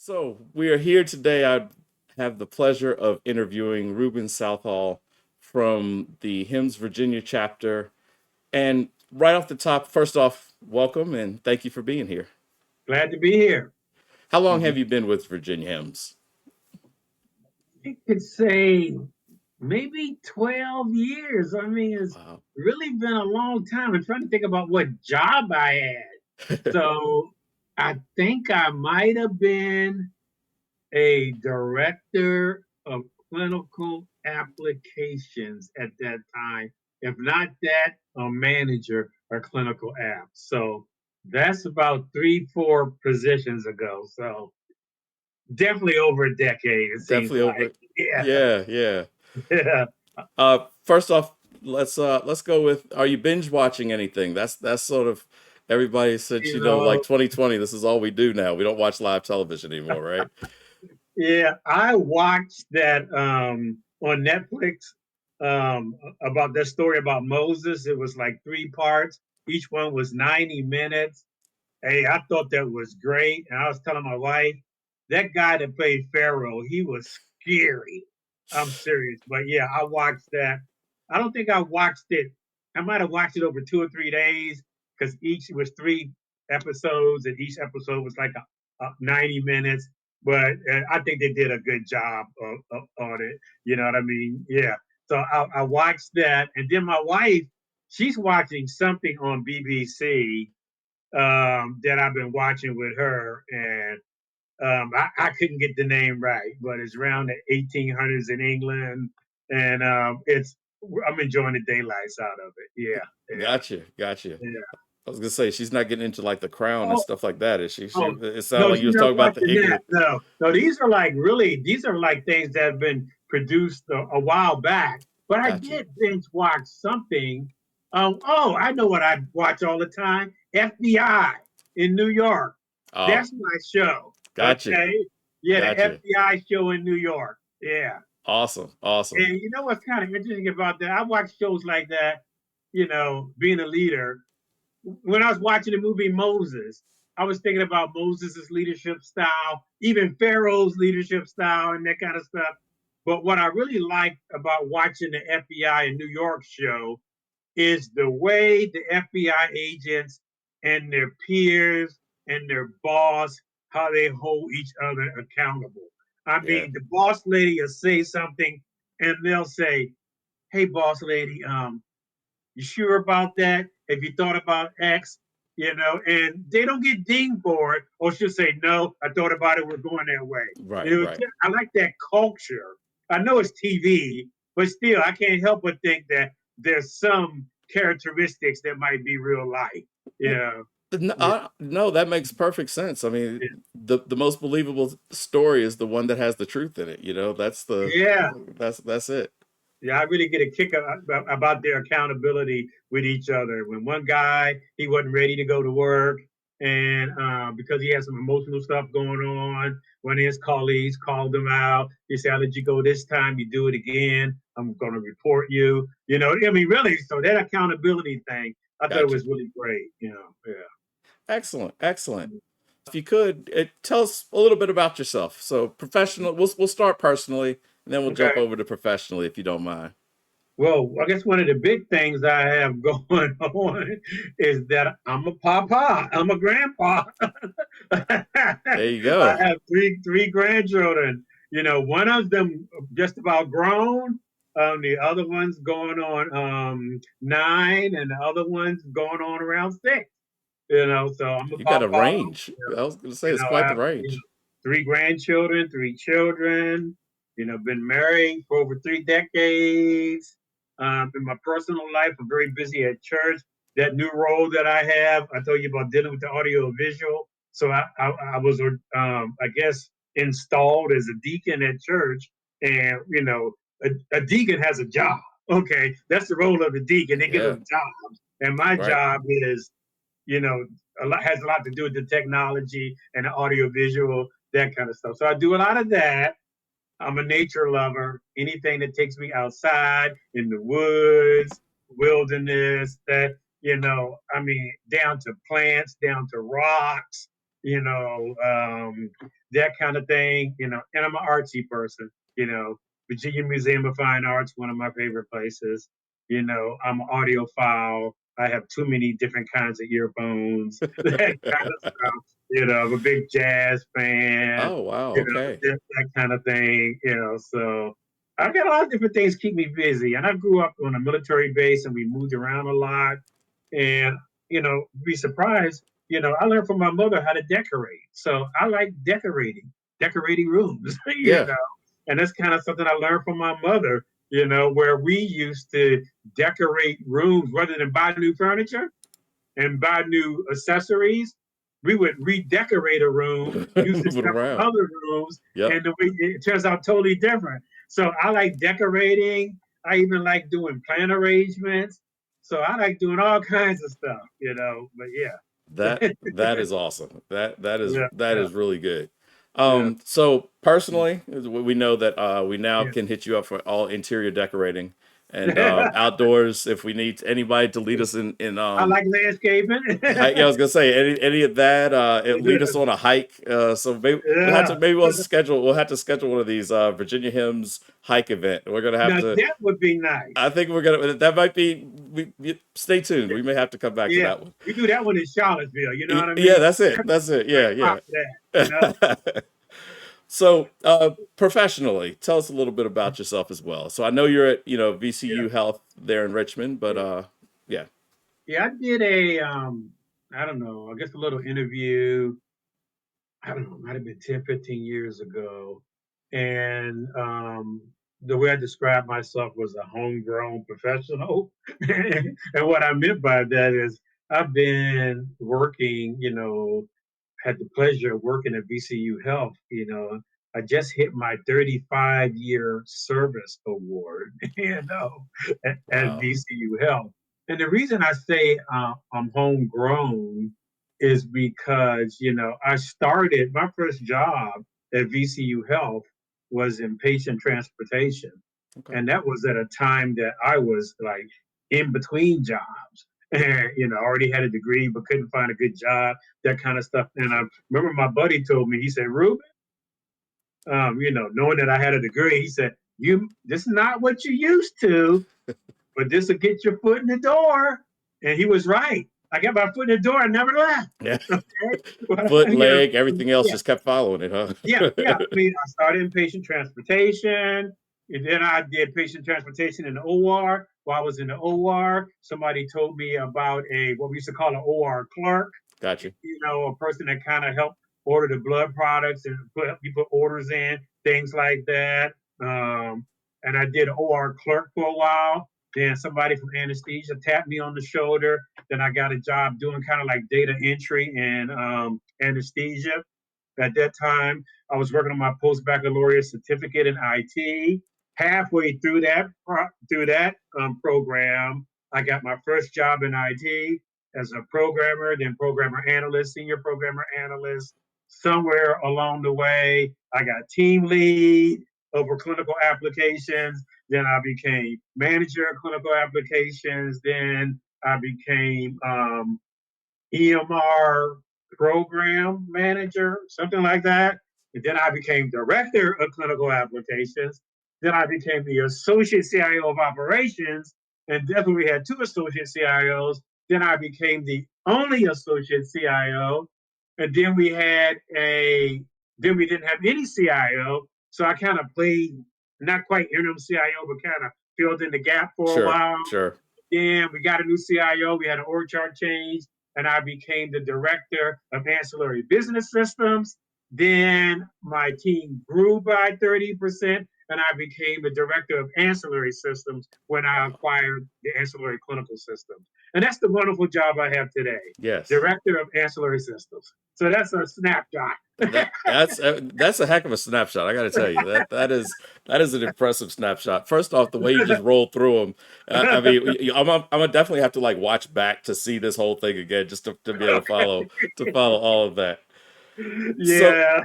So we are here today. I have the pleasure of interviewing Reuben Southall from the HIMSS Virginia chapter. And right off the top, first off, welcome and thank you for being here. Glad to be here. How long Mhm. have you been with Virginia HIMSS? I could say maybe 12 years. I mean, it's Wow. really been a long time. I'm trying to think about what job I had. So I think I might have been a director of clinical applications at that time. If not that, a manager of clinical apps. So that's about 3, 4 positions ago. So definitely over a decade, it seems Definitely over like. it. Yeah. Yeah, yeah. Yeah. First off, let's go with, are you binge watching anything? That's sort of everybody since You like know, 2020, this is all we do now. We don't watch live television anymore, right? yeah, I watched that on Netflix about that story about Moses. It was like 3 parts. Each one was 90 minutes. Hey, I thought that was great. And I was telling my wife, that guy that played Pharaoh, he was scary. I'm serious. But yeah, I watched that. I don't think I watched it. I might have watched it over 2 or 3 days because each was 3 episodes, and each episode was like 90 minutes. But I think they did a good job on it. You know what I mean? Yeah. So I watched that. And then my wife, she's watching something on BBC that I've been watching with her, and I couldn't get the name right, but it's around the 1800s in England, and it's I'm enjoying the daylights out of it. Yeah, Gotcha, gotcha. yeah, yeah. I was gonna say she's not getting into like The Crown and Oh, stuff like that, is she? oh, It sounded no, like you she's was not talking about the watching that. England. No, no, these are like things that have been produced a while back. But I Gotcha. did binge watch something. Oh, I know what I watch all the time. FBI in New York. Oh, That's my show. gotcha, Okay. Yeah, the gotcha. FBI show in New York. Yeah. Awesome, awesome. And you know what's kind of interesting about that? I watch shows like that, being a leader. When I was watching the movie Moses, I was thinking about Moses' leadership style, even Pharaoh's leadership style, and that kind of stuff. But what I really liked about watching the FBI in New York show is the way the FBI agents and their peers and their boss, how they hold each other accountable. I Yeah. mean, the boss lady will say something and they'll say, "Hey, boss lady, you sure about that? Have you thought about X?" And they don't get dinged for it, or she'll say, "No, I thought about it. We're going that way." Right, right. I like that culture. I know it's TV, but still, I can't help but think that there's some characteristics that might be real life. Well, Yeah, yeah, no, that makes perfect sense. I mean, yeah. the most believable story is the one that has the truth in it. Yeah. That's it. Yeah, I really get a kick about their accountability with each other. When one guy, he wasn't ready to go to work, and because he had some emotional stuff going on, one of his colleagues called him out. He said, "I'll let you go this time. You do it again, I'm going to report you." I mean, really. So that accountability thing, I thought it Gotcha. was really great. Yeah. Excellent, excellent. If you could, tell us a little bit about yourself. So professional, we'll start personally, and then we'll jump Okay. over to professionally if you don't mind. Well, I guess one of the big things I have going on is that I'm a papa. I'm a grandpa. There you I go. have three grandchildren. One of them just about grown. The other one's going on 9, and the other one's going on around 6. So I'm a You got a papa. range. I was going to say it's I quite the have range. 3 grandchildren, 3 children. Been married for over 3 decades. In my personal life, I'm very busy at church. That new role that I have, I told you about dealing with the audio visual. So I was, I guess, installed as a deacon at church, and a deacon has a job. Okay, that's the role of the deacon. They give Yeah, them jobs, and my right. job is you know, has a lot to do with the technology and the audio visual, that kind of stuff. So I do a lot of that. I'm a nature lover. Anything that takes me outside in the woods, wilderness, I mean, down to plants, down to rocks, that kind of thing, and I'm an artsy person, Virginia Museum of Fine Arts, one of my favorite places. I'm an audiophile. I have too many different kinds of earphones, that kind of stuff. I'm a big jazz fan, Oh, wow. Okay. that kind of thing, so I've got a lot of different things keep me busy. And I grew up on a military base and we moved around a lot. And, be surprised, I learned from my mother how to decorate. So I like decorating rooms, Yeah. and that's kind of something I learned from my mother, where we used to decorate rooms rather than buy new furniture and buy new accessories. We would redecorate a room, use the Move it stuff from around. other rooms, Yep. and the way it turns out totally different. So I like decorating. I even like doing plant arrangements. So I like doing all kinds of stuff, But That is awesome. yeah, That yeah, is really good. yeah, So personally, we know that we now yeah. can hit you up for all interior decorating and outdoors if we need anybody to lead us in I like landscaping. yeah, I was gonna say any of that. It lead us on a hike. So maybe Yeah. we'll have to schedule one of these Virginia Hymns hike event. We're gonna have Now to. that would be I nice. think we're gonna. That might be. Stay tuned. We may have to come back to Yeah, that one. we do that one in Charlottesville. You know what I Yeah, mean? that's it. That's it. Great Yeah, spot for that. yeah. So, professionally, tell us a little bit about yourself as well. So I know you're at, Yeah, VCU Health there in Richmond, but yeah. yeah. Yeah, I did I don't know, I guess a little interview. I don't know, it might have been 10, 15 years ago. And the way I described myself was a homegrown professional. And what I meant by that is I've been working, had the pleasure of working at VCU Health. I just hit my 35-year service award, at Wow. VCU Health. And the reason I say I'm homegrown is because, I started my first job at VCU Health was in patient transportation. Okay. And that was at a time that I was like in between jobs. And, I already had a degree, but couldn't find a good job, that kind of stuff. And I remember my buddy told me, he said, Reuben, knowing that I had a degree, he said, this is not what you used to, but this will get your foot in the door. And he was right. I got my foot in the door and never left. Yeah. Okay. Well, Foot, leg, everything else yeah, just kept following it, yeah. huh? I mean, I started in patient transportation, and then I did patient transportation in the OR. While I was in the OR, somebody told me about a what we used to call an OR clerk. Gotcha. A person that kind of helped order the blood products and you put orders in, things like that. And I did an OR clerk for a while. Then somebody from anesthesia tapped me on the shoulder. Then I got a job doing kind of like data entry and anesthesia. At that time, I was working on my post baccalaureate certificate in IT. Halfway through that program, I got my first job in IT as a programmer, then programmer analyst, senior programmer analyst. Somewhere along the way, I got team lead over clinical applications. Then I became manager of clinical applications. Then I became EMR program manager, something like that. And then I became director of clinical applications. Then I became the associate CIO of operations. And then we had two associate CIOs. Then I became the only associate CIO. And then we didn't have any CIO. So I kind of played not quite interim CIO, but kind of filled in the gap for a Sure, while. sure. Then we got a new CIO. We had an org chart change, and I became the director of ancillary business systems. Then my team grew by 30%, and I became the director of ancillary systems when I Wow. acquired the ancillary clinical systems. And that's the wonderful job I have today, Yes. director of ancillary systems. So that's a snapshot. That's a heck of a snapshot. I got to tell you that is an impressive snapshot. First off, the way you just rolled through them. I mean, I'm gonna definitely have to like watch back to see this whole thing again, just to be able to follow all of that. So Yeah.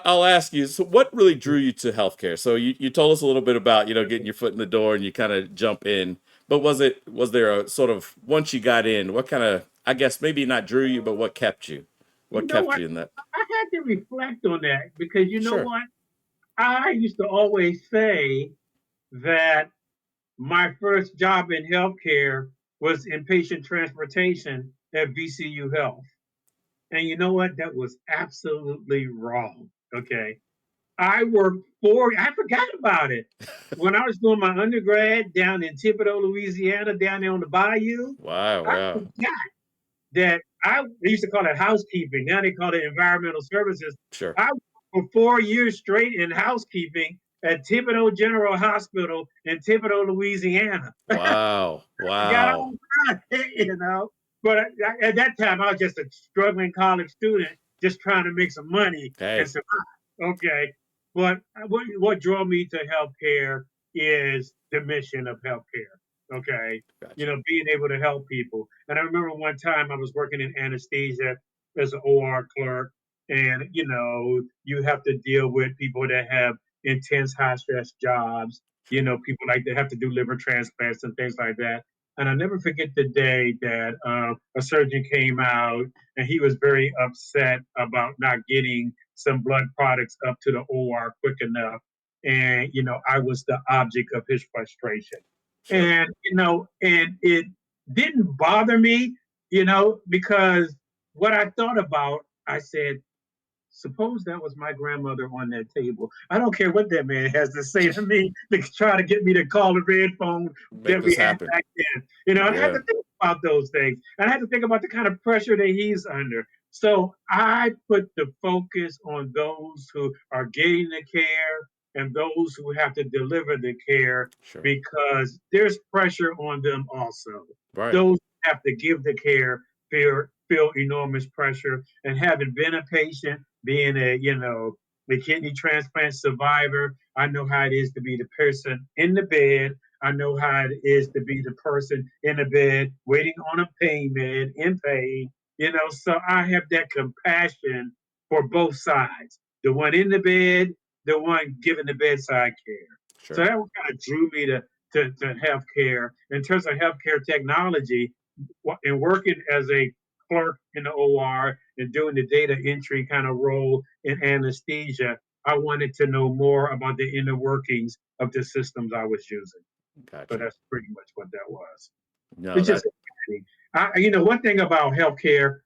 I'll ask you. So what really drew you to healthcare? So you told us a little bit about getting your foot in the door and you kind of jump in. But was there a sort of once you got in, what kind of I guess maybe not drew you, but what kept you? You What know kept what? you in that? I had to reflect on that because you know Sure. what? I used to always say that my first job in healthcare was in patient transportation at VCU Health. And you know what? That was absolutely wrong. Okay. I forgot about it. When I was doing my undergrad down in Thibodaux, Louisiana, down there on the bayou, Wow. I Wow. forgot that they used to call it housekeeping. Now they call it environmental services. Sure. I worked for 4 years straight in housekeeping at Thibodaux General Hospital in Thibodaux, Louisiana. Wow. Got Wow. all done, you know. But at that time, I was just a struggling college student, just trying to make some money and Hey. survive. Okay. But what drew me to healthcare is the mission of healthcare. Okay. You Gotcha. know, being able to help people. And I remember one time I was working in anesthesia as an OR clerk, and you have to deal with people that have intense high stress jobs. Sure. People like to have to do liver transplants and things like that. And I never forget the day that a surgeon came out and he was very upset about not getting some blood products up to the OR quick enough. And, I was the object of his frustration. Sure. And it didn't bother me, because what I thought about, I said, suppose that was my grandmother on that table. I don't care what that man has to say to me to try to get me to call the red phone Make that we this had happen. back then. And I had Yeah. to think about those things. And I had to think about the kind of pressure that he's under. So I put the focus on those who are getting the care and those who have to deliver the care Sure. because there's pressure on them also. Right. Those who have to give the care feel enormous pressure. And having been a patient, being the kidney transplant survivor, I know how it is to be the person in the bed. I know how it is to be the person in the bed waiting on a pain med in pain. So I have that compassion for both sides, the one in the bed, the one giving the bedside care. So Sure. that kind of drew me to healthcare. In terms of healthcare technology, and working as a clerk in the OR and doing the data entry kind of role in anesthesia, I wanted to know more about the inner workings of the systems I was using. So Gotcha. that's pretty much what that was. No, It's just, that one thing about healthcare,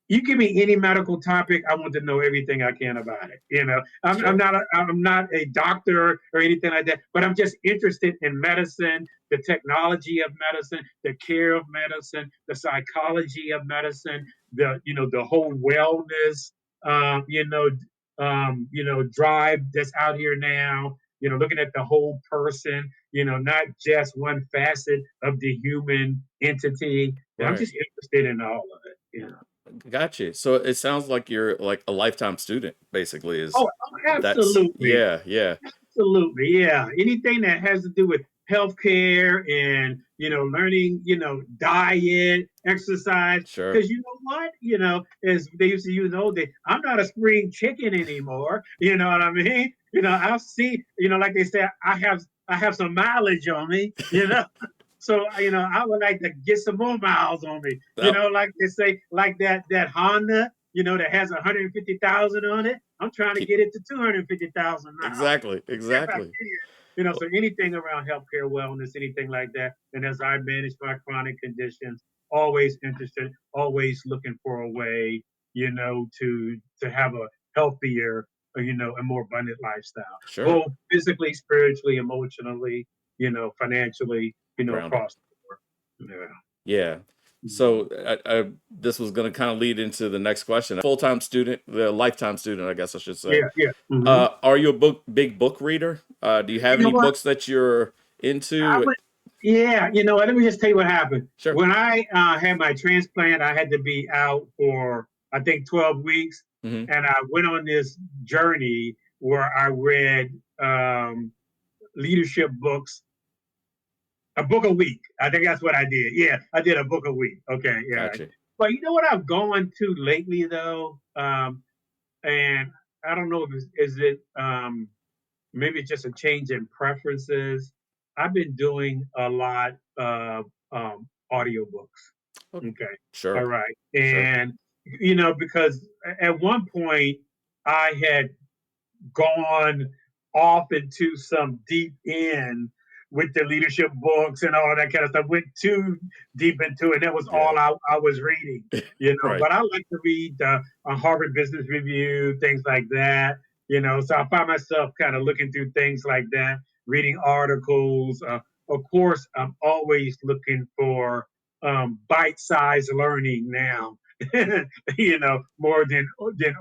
you give me any medical topic, I want to know everything I can about it. sure. I'm not a doctor or anything like that, but I'm just interested in medicine, the technology of medicine, the care of medicine, the psychology of medicine, the whole wellness, drive that's out here now. Looking at the whole person, not just one facet of the human entity. And I'm Right. just interested in all of it. Gotcha. So it sounds like you're like a lifetime student, basically, is that's Absolutely. yeah, yeah. Absolutely. Yeah. Anything that has to do with healthcare and, learning, diet, exercise. Sure. Because you know what? As they used to use the old days, I'm not a spring chicken anymore. You know what I mean? I'll see, like they say, I have some mileage on me. So I would like to get some more miles on me. That, Like they say, like that Honda, that has 150,000 on it. I'm trying to keep get it to 250,000 miles. exactly, If I exactly. can. So anything around healthcare, wellness, anything like that. And as I manage my chronic conditions, always interested, always looking for a way, to have a healthier, a more abundant lifestyle, Sure. both physically, spiritually, emotionally, financially, Grounded. across the board. Yeah. Yeah. So this was going to kind of lead into the next question. Full-time student, the lifetime student, I guess I should say. Yeah, yeah. Hmm. Are you a big book reader? Do you have You know any what? books that you're I into? would, yeah, let me just tell you what happened. Sure. When I had my transplant, I had to be out for, I think, 12 weeks. Hmm. And I went on this journey where I read leadership books, a book a week. I think that's what I did. Yeah, I did a book a week. Okay, yeah. Gotcha. But you know what I've gone to lately, though? And I don't know if is it maybe it's just a change in preferences. I've been doing a lot of audiobooks. Oh, Okay. All sure. right. Sure. And, because at one point I had gone off into some deep end with the leadership books and all that kind of stuff. Went too deep into it. That was Yeah. all I was reading, Right. But I like to read the Harvard Business Review, things like that. So I find myself kind of looking through things like that, reading articles. Of course, I'm always looking for bite-sized learning now, more than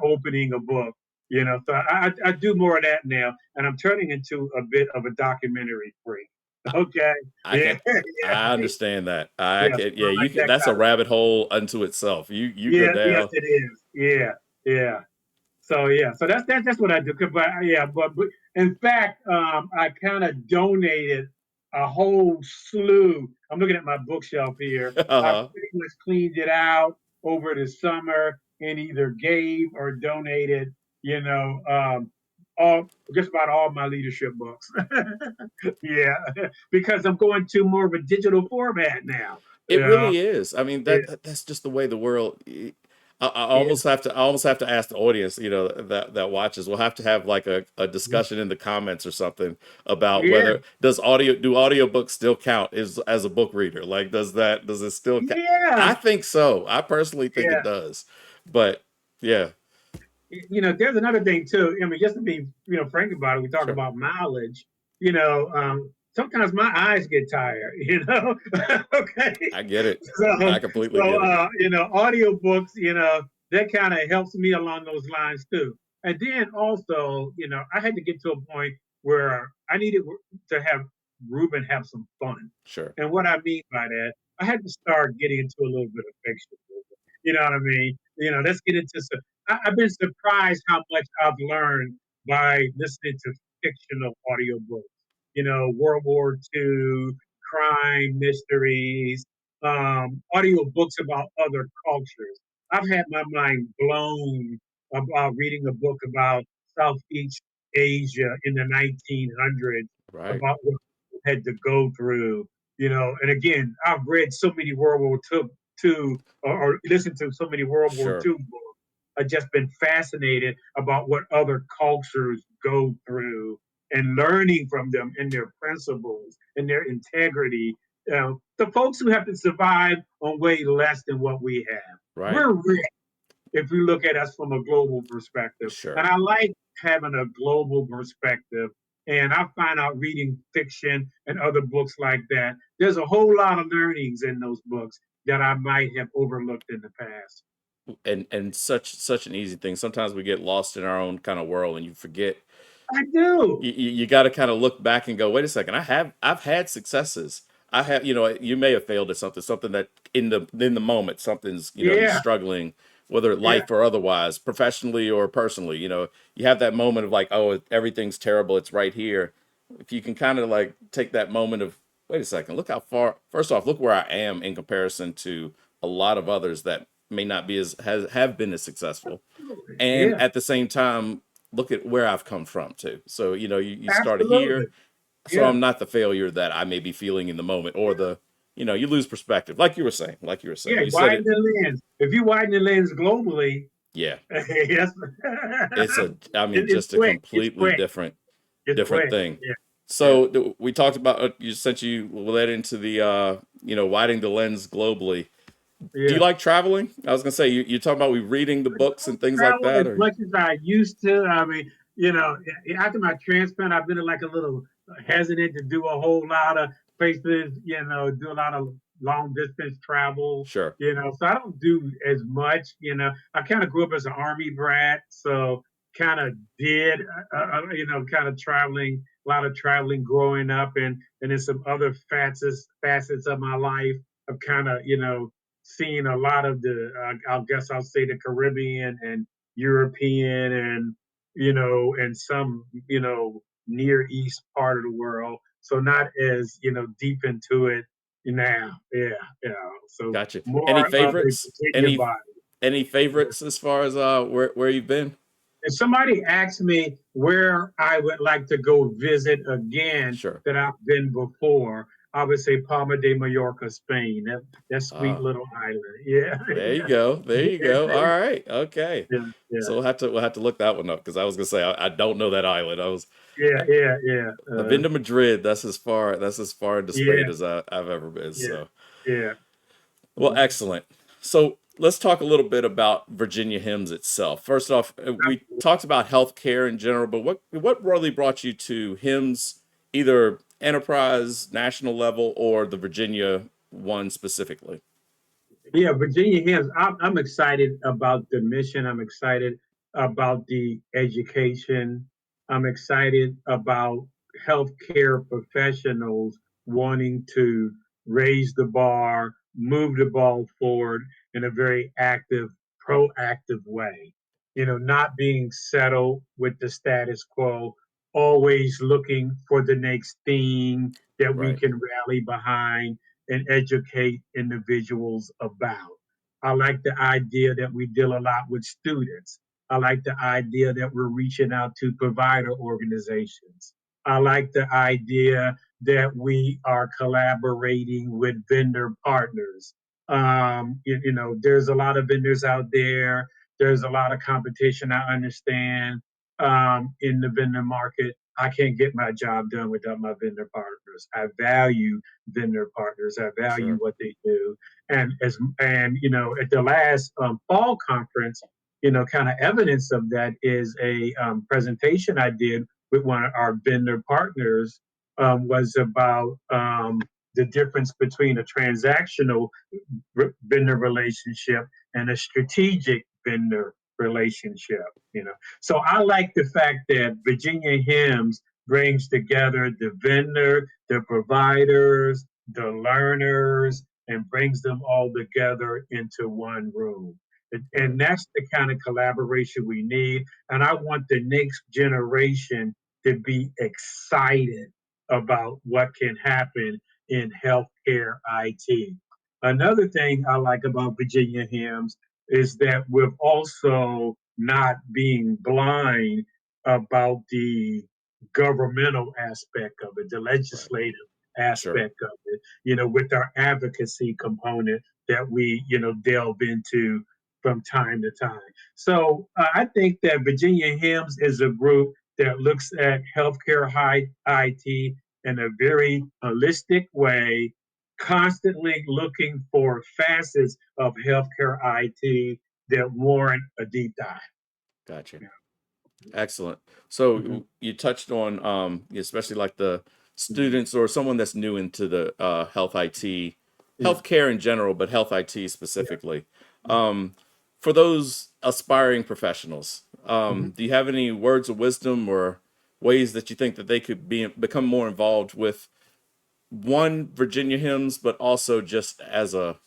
opening a book. So I do more of that now, and I'm turning into a bit of a documentary freak. Okay, I yeah, can I yeah, understand that. I yeah. can So yeah, I you like can that that's a kind of rabbit hole unto itself. You go yeah, yes, down. it is. Yeah, yeah. So yeah, so that's what I do. But yeah, but in fact, I kind of donated a whole slew. I'm looking at my bookshelf here. I Uh-huh. pretty much cleaned it out over the summer and either gave or donated. All just about all my leadership books. Yeah, because I'm going to more of a digital format now. It Yeah, really is. I mean, yeah, that's just the way the world. I yeah, almost have to ask the audience, that watches. We'll have to have like a discussion in the comments or something about yeah, whether do audiobooks still count as a book reader? Like, does it still count? yeah. I think so. I personally think it Yeah. does. But yeah, There's another thing too. I mean, just to be, frank about it, we talk sure. about mileage. Sometimes my eyes get tired. Okay. I get it. So, I completely so get it. audiobooks, that kind of helps me along those lines too. And then also, I had to get to a point where I needed to have Reuben have some fun. Sure. And what I mean by that, I had to start getting into a little bit of fiction. You know what I mean? Let's get into some. Have been surprised how much I've learned by listening to fictional audiobooks. World War II, crime, mysteries, audiobooks about other cultures. I've had my mind blown about reading a book about Southeast Asia in the 1900s, Right. about what people had to go through. And again, I've read so many World War II or listened to so many World War Sure. II books. I've just been fascinated about what other cultures go through and learning from them and their principles and their integrity. The folks who have to survive on way less than what we have. Right. We're rich if we look at us from a global perspective. And Sure. I like having a global perspective. And I find out reading fiction and other books like that, there's a whole lot of learnings in those books that I might have overlooked in the past. And such an easy thing. Sometimes we get lost in our own kind of world and you forget. I do. You got to kind of look back and go, wait a second. I've had successes. I have, you may have failed at something that in the moment, something's, you're Yeah, struggling, whether yeah, life or otherwise, professionally or personally. You have that moment of like, oh, everything's terrible. It's right here. If you can kind of like take that moment of, wait a second, look how far. First off, look where I am in comparison to a lot of others that may not be have been as successful, absolutely. and Yeah, at the same time look at where I've come from too. So you started absolutely. here, so Yeah. I'm not the failure that I may be feeling in the moment, or you lose perspective, like you were saying. Yeah, You said widen it. the lens. If you widen the lens globally, Yeah, yes, I mean, it's just a quick. It's completely quick. It's different quick. thing. Yeah, yeah, So we talked about you led into the widening the lens globally. Do you yeah. like traveling? I was gonna say you talking about we reading the I books don't and things like travel that, as or much as I used to. I mean, after my transplant, I've been like a little hesitant to do a whole lot of places, do a lot of long distance travel, sure, so I don't do as much, I kind of grew up as an army brat, so kind of did, kind of traveling, a lot of traveling growing up, and then some other facets of my life of kind of, seen a lot of I guess I'll say the Caribbean and European and and some Near East part of the world. So not as deep into it now. Yeah, yeah. So gotcha. Any more of a favorites? Virginia body. Any favorites as far as where you've been? If somebody asks me where I would like to go visit again Sure. that I've been before, I would say Palma de Mallorca, Spain. That sweet Uh, little island. Yeah, there you go. There you go. All right. Okay. yeah, yeah, So we'll have to look that one up because I was gonna say I don't know that island. yeah, Uh, yeah, yeah, I've been to Madrid. That's as far into Spain yeah, as I've ever been. yeah, So, yeah. well, excellent. So let's talk a little bit about Virginia HIMSS itself. First off, we talked about healthcare in general, but what really brought you to HIMSS, either enterprise, national level, or the Virginia one specifically? Yeah, Virginia Hills. I'm excited about the mission. I'm excited about the education. I'm excited about healthcare professionals wanting to raise the bar, move the ball forward in a very active, proactive way. Not being settled with the status quo, always looking for the next thing that we Right. can rally behind and educate individuals about. I like the idea that we deal a lot with students. I like the idea that we're reaching out to provider organizations. I like the idea that we are collaborating with vendor partners. There's a lot of vendors out there. There's a lot of competition. I understand in the vendor market. I can't get my job done without my vendor partners. I value vendor partners. I value Sure. what they do. And at the last fall conference, kind of evidence of that is a presentation I did with one of our vendor partners was about the difference between a transactional vendor relationship and a strategic vendor relationship. So I like the fact that Virginia HIMSS brings together the vendor, the providers, the learners, and brings them all together into one room. Right. And that's the kind of collaboration we need. And I want the next generation to be excited about what can happen in healthcare IT. Another thing I like about Virginia HIMSS is that we're also not being blind about the governmental aspect of it, the Right. legislative Sure. aspect of it, with our advocacy component that we, delve into from time to time. So I think that Virginia HIMSS is a group that looks at healthcare high IT in a very holistic way, constantly looking for facets of healthcare IT that warrant a deep dive. Gotcha. Yeah. Excellent. Mhm. So you touched on, especially like the Mhm. students or someone that's new into the health IT, Yeah. healthcare in general, but health IT Yeah. specifically. Mhm. For those aspiring professionals, Mhm. do you have any words of wisdom or ways that you think that they could become more involved with one Virginia hymns, but also just as a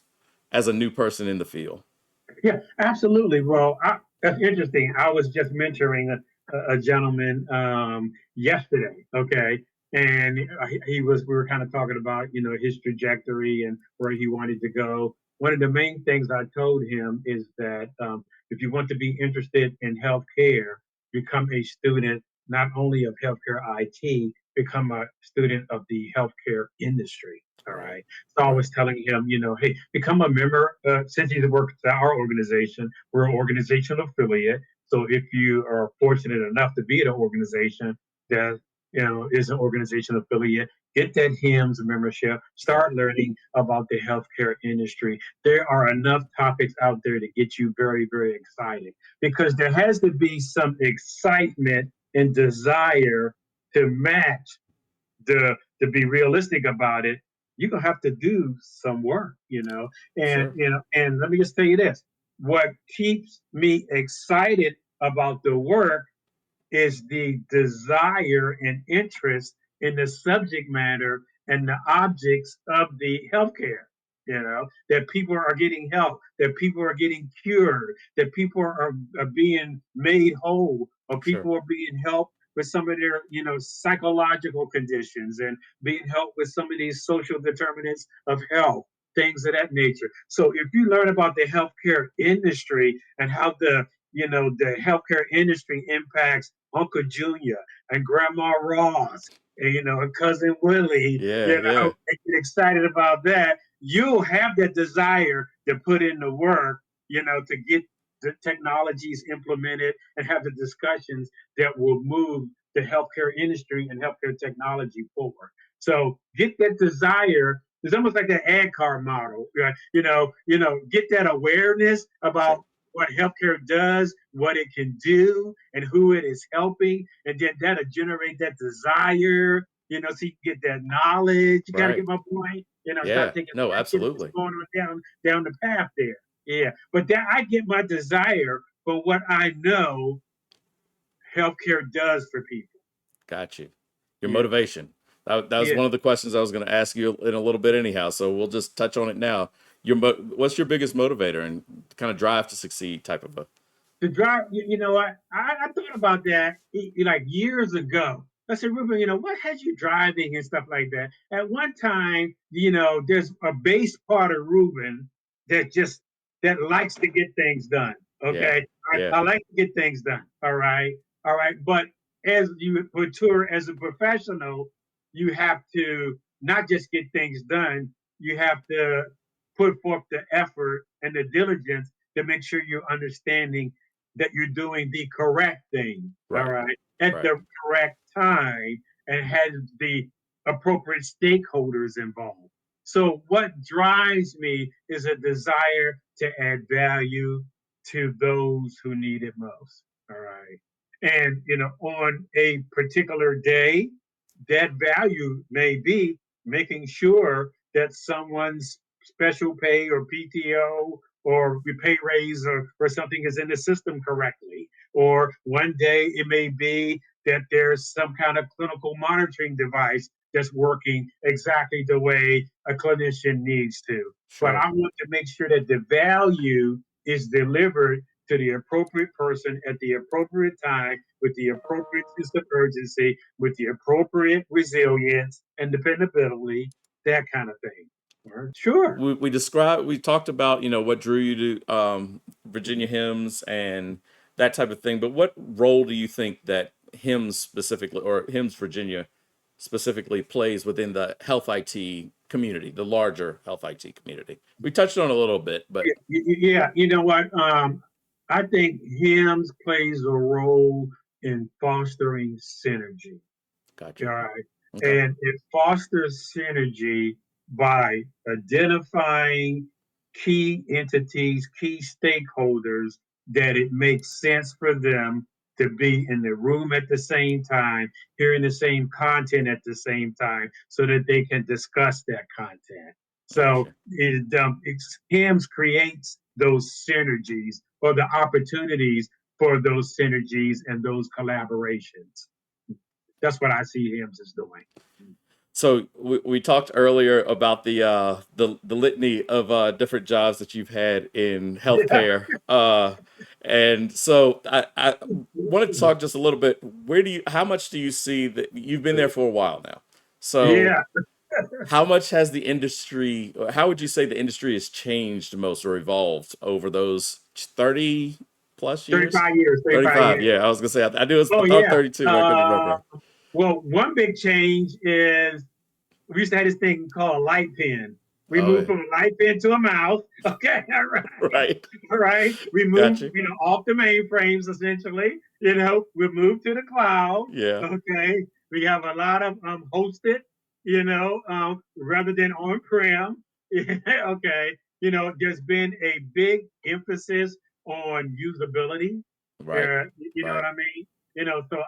new person in the field? Yeah, absolutely. Well, that's interesting. I was just mentoring a gentleman yesterday. Okay, and we were kind of talking about his trajectory and where he wanted to go. One of the main things I told him is that if you want to be interested in healthcare, become a student not only of healthcare IT, become a student of the healthcare industry. All Right. right. So I Right. was telling him, hey, become a member. Since he's worked at our organization, we're an organizational affiliate. So if you are fortunate enough to be at an organization that is an organization affiliate, get that HIMSS membership. Yeah. Start learning about the healthcare industry. There are enough topics out there to get you very, very excited because there has to be some excitement and desire to match the to be realistic about it, you're gonna have to do some work, And Sure. and let me just tell you this: what keeps me excited about the work is the desire and interest in the subject matter and the objects of the healthcare. That people are getting help, that people are getting cured, that people are being made whole, or Sure. people are being helped with some of their, psychological conditions and being helped with some of these social determinants of health, things of that nature. So if you learn about the healthcare industry and how the the healthcare industry impacts Uncle Junior and Grandma Ross and, and Cousin Willie, Yeah, yeah, and get excited about that, you'll have that desire to put in the work, to get the technologies implemented and have the discussions that will move the healthcare industry and healthcare technology forward. So get that desire. It's almost like that ad card model. Get that awareness about sure. what healthcare does, what it can do, and who it is helping, and then that'll generate that desire. So you get that knowledge. You got to Right. get my point. Start Yeah. taking No, just absolutely. going on down the path there. Yeah, but that I get my desire for what I know healthcare does for people. Got you. Your Yeah, motivation. That was yeah. one of the questions I was going to ask you in a little bit, anyhow. So we'll just touch on it now. What's your biggest motivator and kind of drive to succeed type of a? To drive, I thought about that like years ago. I said, Reuben, what has you driving and stuff like that? At one time, there's a base part of Reuben that just that likes to get things done. Yeah. Okay, Yeah. I like to get things done. All right. But as you mature as a professional, you have to not just get things done. You have to put forth the effort and the diligence to make sure you're understanding that you're doing the correct thing, all Right. right, at Right. the correct time and has the appropriate stakeholders involved. So, what drives me is a desire to add value to those who need it most, all right. And, on a particular day, that value may be making sure that someone's special pay or PTO or pay raise or something is in the system correctly. Or one day it may be that there's some kind of clinical monitoring device that's working exactly the way a clinician needs to. But Sure. I want to make sure that the value is delivered to the appropriate person at the appropriate time with the appropriate sense of urgency, with the appropriate resilience and dependability, that kind of thing. Sure. We talked about what drew you to Virginia hymns and that type of thing, but what role do you think that hymns specifically, or hymns Virginia specifically, plays within the health IT community, the larger health IT community? We touched on it a little bit, but Yeah, you know what? I think HIMSS plays a role in fostering synergy. All gotcha. right. Okay. And it fosters synergy by identifying key entities, key stakeholders that it makes sense for them to be in the room at the same time, hearing the same content at the same time, so that they can discuss that content. So Gotcha. HIMSS creates those synergies or the opportunities for those synergies and those collaborations. That's what I see him as doing. So we talked earlier about the litany of different jobs that you've had in healthcare, and so I wanted to talk just a little bit. How much do you see that you've been there for a while now? So Yeah, how much has the industry? How would you say the industry has changed most or evolved over those 30+ years? 35 years, 35 35. years. Yeah, I was gonna say I Oh, thought yeah. 32. I couldn't remember. Well, one big change is we used to have this thing called a light pen. We Oh, moved yeah. from a light pen to a mouse. Okay, all right. Right. All right. We moved, Gotcha. off the mainframes essentially. We moved to the cloud. Yeah. Okay. We have a lot of hosted, rather than on-prem. Okay. There's been a big emphasis on usability. Right. You know what Right. I mean? So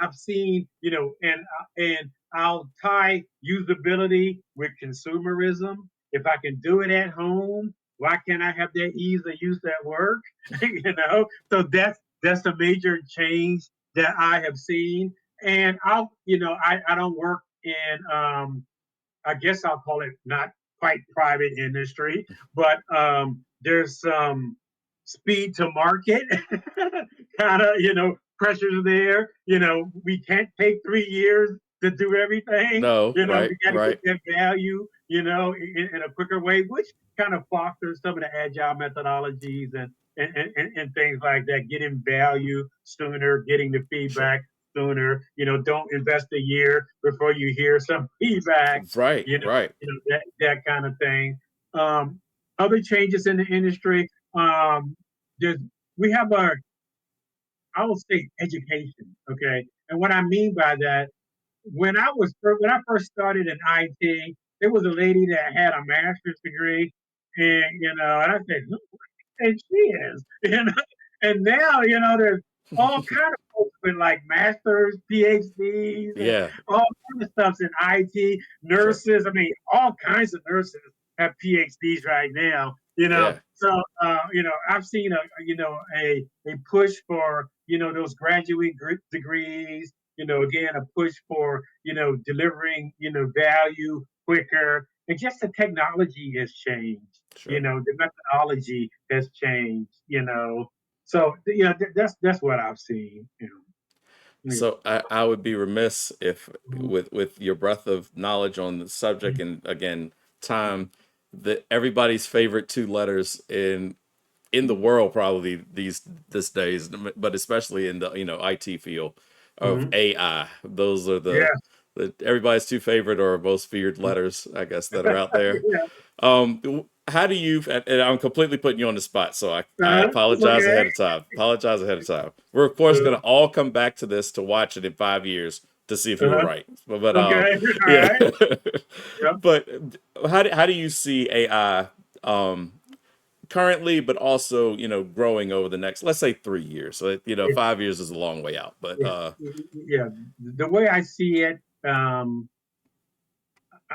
I've seen, and I'll tie usability with consumerism. If I can do it at home, why can't I have that ease of use at work? So that's a major change that I have seen. And I don't work in I guess I'll call it not quite private industry, but there's some speed to market kind of, pressures there. We can't take 3 years to do everything. No. We Right. got to get Right. that value, in a quicker way, which kind of fosters some of the agile methodologies and things like that, getting value sooner, getting the Sure. feedback sooner. Don't invest a year before you hear some feedback. Right. Right. That kind of thing. Um, Other changes in the industry. There's we have our I will say education. Okay, and what I mean by that, when I first started in IT, there was a lady that had a master's degree, and I said, who and she is, and now there's all kind of folks with like masters, PhDs, and Yeah. all kinds of stuff in IT, Sure. nurses. I mean, all kinds of nurses have PhDs right now. Yeah. So I've seen a push for those graduate degrees. Again, a push for delivering value quicker, and just the technology has changed. Sure. The methodology has changed. So that's what I've seen. Yeah. So I would be remiss if with your breadth of knowledge on the subject and again time that everybody's favorite two letters in the world probably these days, but especially in the IT field of Mm-hmm. AI. Those are Yeah. the everybody's two favorite or most feared letters, I guess, that are out there. Yeah. How do you, and I'm completely putting you on the spot, so I It's apologize okay. ahead of time. Apologize ahead of time. We're, of course, going to all come back to this to watch it in 5 years to see if you were Uh-huh. right. But Okay. All yeah. right. Yep. But how do you see AI currently, but also, growing over the next, let's say 3 years. So, 5 years is a long way out, but Yeah. Yeah. The way I see it,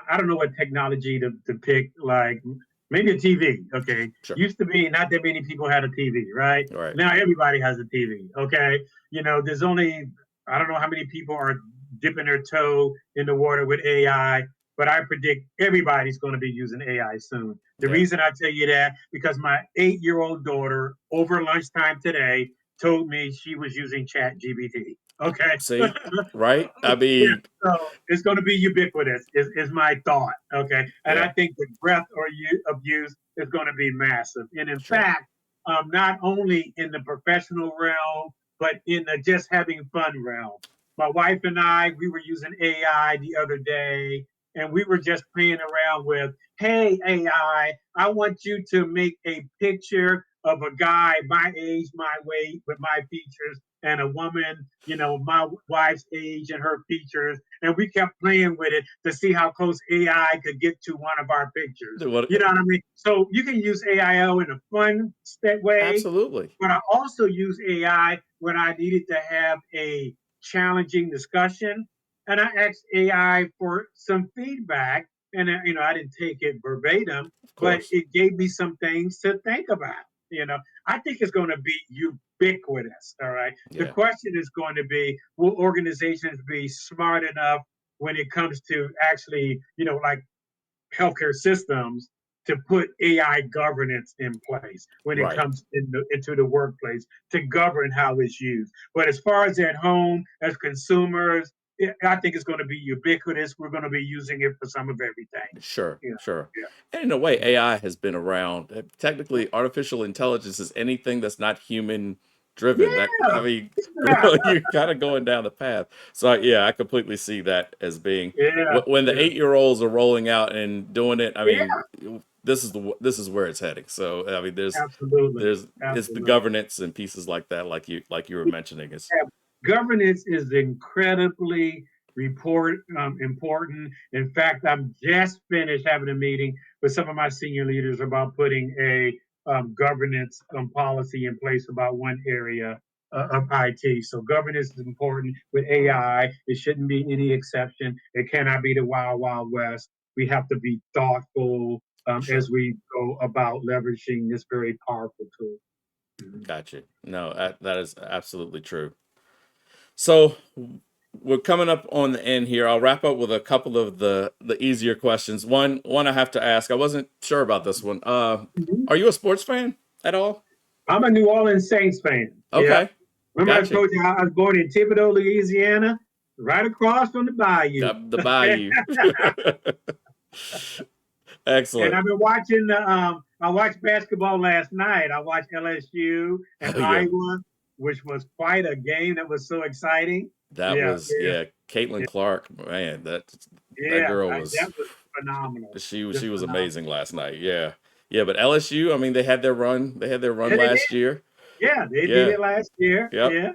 I don't know what technology to pick, like maybe a TV. Okay. sure. Used to be not that many people had a TV, right? All right. Now everybody has a TV. Okay. There's only, I don't know how many people are dipping their toe in the water with AI, but I predict everybody's going to be using AI soon. The Yeah. reason I tell you that, because my 8-year-old daughter over lunchtime today told me she was using Chat GBT. Okay. See, right? I Yeah, mean, so it's going to be ubiquitous, is my thought. Okay. And yeah, I think the breadth of use is going to be massive. And in sure. fact, not only in the professional realm, but in the just having fun realm. My wife and we were using AI the other day, and we were just playing around with, hey, I want you to make a picture of a guy my age, my weight, with my features, and a woman, my wife's age and her features. And we kept playing with it to see how close AI could get to one of our pictures. What, You know what I mean? So you can use AIO in a fun way, absolutely. but I also use AI when I needed to have a challenging discussion. And I asked AI for some feedback. And, I didn't take it verbatim, Of but course. it gave me some things to think about. I think it's going to be ubiquitous. All right. The Yeah. question is going to be, will organizations be smart enough when it comes to actually, like healthcare systems, to put AI governance in place when it Right. comes into the workplace to govern how it's used. But as far as at home, as consumers, I think it's going to be ubiquitous. We're going to be using it for some of everything. Sure, Yeah, sure. yeah, And in a way, AI has been around. Technically, artificial intelligence is anything that's not human driven. That I yeah, mean, yeah, really, you're kind of going down the path. So yeah, I completely see that as being yeah, when the yeah. 8-year-olds are rolling out and doing it. I Yeah, mean, this is where it's heading. So I mean, absolutely, there's it's the absolutely. governance and pieces like that, like you were mentioning. Is Yeah, governance is incredibly important. In fact, I'm just finished having a meeting with some of my senior leaders about putting a governance policy in place about one area of IT. So governance is important with AI. It shouldn't be any exception. It cannot be the wild, wild west. We have to be thoughtful sure. as we go about leveraging this very powerful tool. Mhm. Gotcha. No, that is absolutely true. So we're coming up on the end here. I'll wrap up with a couple of the easier questions. One I have to ask. I wasn't sure about this one. Mhm. Are you a sports fan at all? I'm a New Orleans Saints fan. Yeah. Okay, Remember I gotcha. told you I was born in Thibodaux, Louisiana, right across from the bayou. Got the Bayou. And Excellent. I've been watching I watched basketball last night. I watched LSU and Oh yeah, Iowa, which was quite a game. That was so exciting. that Yeah, was yeah. Caitlin Clark, man, that yeah, girl that was was phenomenal. she Just was phenomenal. amazing last night. Yeah, yeah. But LSU, I mean, they had their run. They had their run Yeah, they did. last year. Yeah, they did Yeah, it last year. yep. Yeah.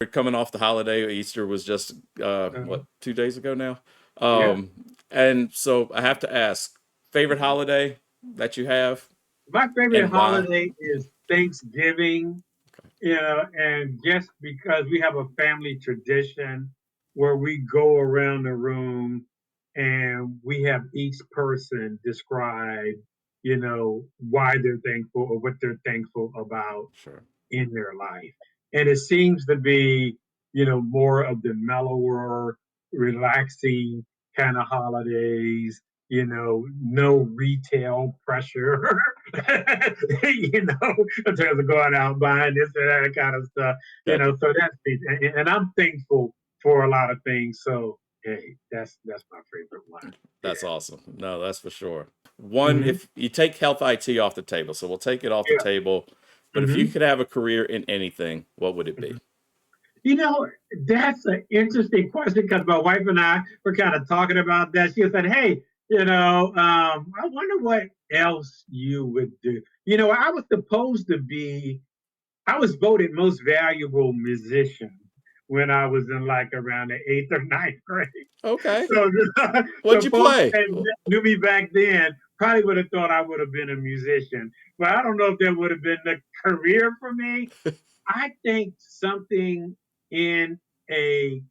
We're coming off the holiday. Easter was just Uh, what 2 days ago now. yeah. And so I have to ask, favorite holiday that you have My favorite and why? holiday is Thanksgiving, and just because we have a family tradition where we go around the room and we have each person describe, why they're thankful or what they're thankful about Sure. in their life. And it seems to be, more of the mellower, relaxing kind of holidays, no retail pressure, in terms of going out buying this and that kind of stuff, Gotcha. so that's it. And I'm thankful for a lot of things. So, hey, that's my favorite one. Yeah. That's awesome. No, that's for sure. One, Hmm. if you take health IT off the table, so we'll take it off the Yeah. table. But if you Hmm. could have a career in anything, what would it be? You know, that's an interesting question because my wife and I were kind of talking about that. She said, "Hey, I wonder what else you would do." I was supposed to be. I was voted most valuable musician when I was in like around the eighth or ninth grade. Okay. So, What'd so you folks play? that knew me back then probably would have thought I would have been a musician, but I don't know if that would have been the career for me. I think something in a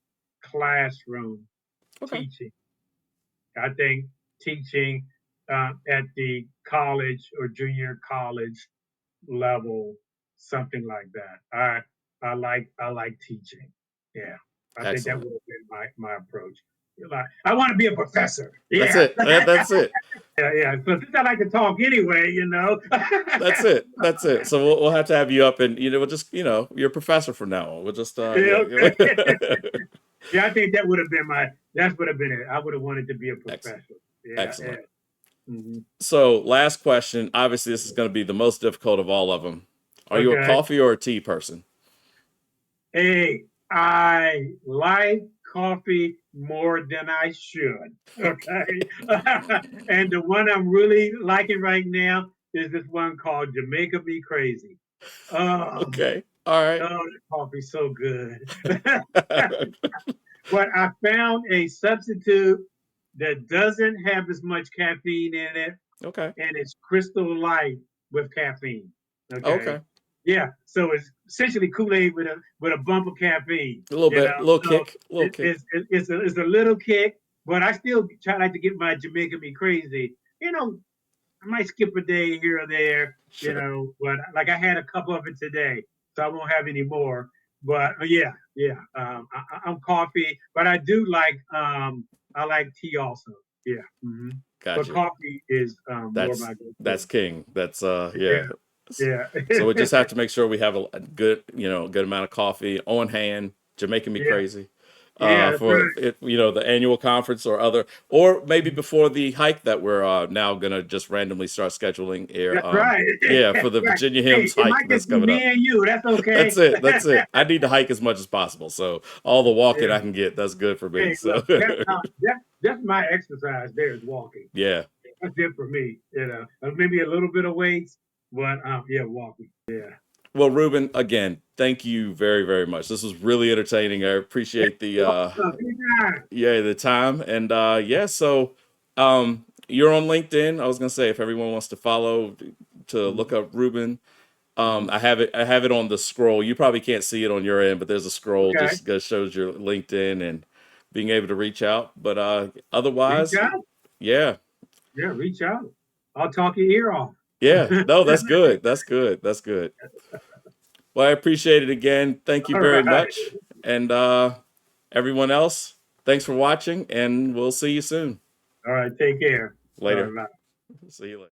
classroom Okay. teaching. I think teaching at the college or junior college level, something like that. I like teaching. Yeah, I think that Excellent. would have been my approach. Like, I want to be a professor. That's Yeah, it. That's it. yeah, yeah. So since I like to talk anyway, That's it. That's it. So we'll have to have you up, and we'll just you're a professor from now on. We'll just Yeah, yeah. okay. Yeah, I think that would have been it. I would have wanted to be a Excellent. professor. Yeah, yeah. Excellent. Hmm. So last question. Obviously, this is going to be the most difficult of all of them. Are you a Okay. coffee or a tea person? Hey, I like coffee more than I should. Okay. And the one I'm really liking right now is this one called Jamaica Me Crazy. Oh, Okay. All right. oh, the coffee's so good. But I found a substitute that doesn't have as much caffeine in it, Okay. and it's crystal light with caffeine. Okay. Okay. Yeah. So it's essentially Kool-Aid with a bump of caffeine, A little bit, a little So kick, a little kick. it's a little kick, but I still try like to get my Jamaica Me Crazy. I might skip a day here or there, Sure. but like I had a cup of it today, so I won't have any more. But yeah, yeah, I'm coffee, but I like tea also. Yeah, but Gotcha. coffee is more That's my go-to. that's king. That's Yeah, yeah. yeah, So we just have to make sure we have a good, a good amount of coffee on hand. Jamaican me yeah, crazy. yeah. That's For right. it, the annual conference or maybe before the hike that we're now gonna just randomly start scheduling here. That's right. Yeah, for That's the right. Virginia Hey, Hymns it hike might that's just be coming me up. and you. That's okay. That's it. That's it. I need to hike as much as possible. So all the walking Yeah. I can get, that's good for me. Hey, So look, that's my exercise. There is walking. yeah. That's it for me. Maybe a little bit of weights, but yeah, walking. Yeah. Well, Ruben, again, thank you very, very much. This was really entertaining. I appreciate the Anytime. yeah, the time. And yeah, so you're on LinkedIn. I was gonna say if everyone wants to follow to look up Ruben. I have it on the scroll. You probably can't see it on your end, but there's a scroll Okay. just that shows your LinkedIn and being able to reach out. But Reach otherwise, out. yeah. Yeah, reach out. I'll talk your ear off. Yeah. No, that's good. That's good. That's good. Well, I appreciate it again. Thank you All very right. much. And everyone else, thanks for watching, and we'll see you soon. All right. Take care. All Later. right. See you later.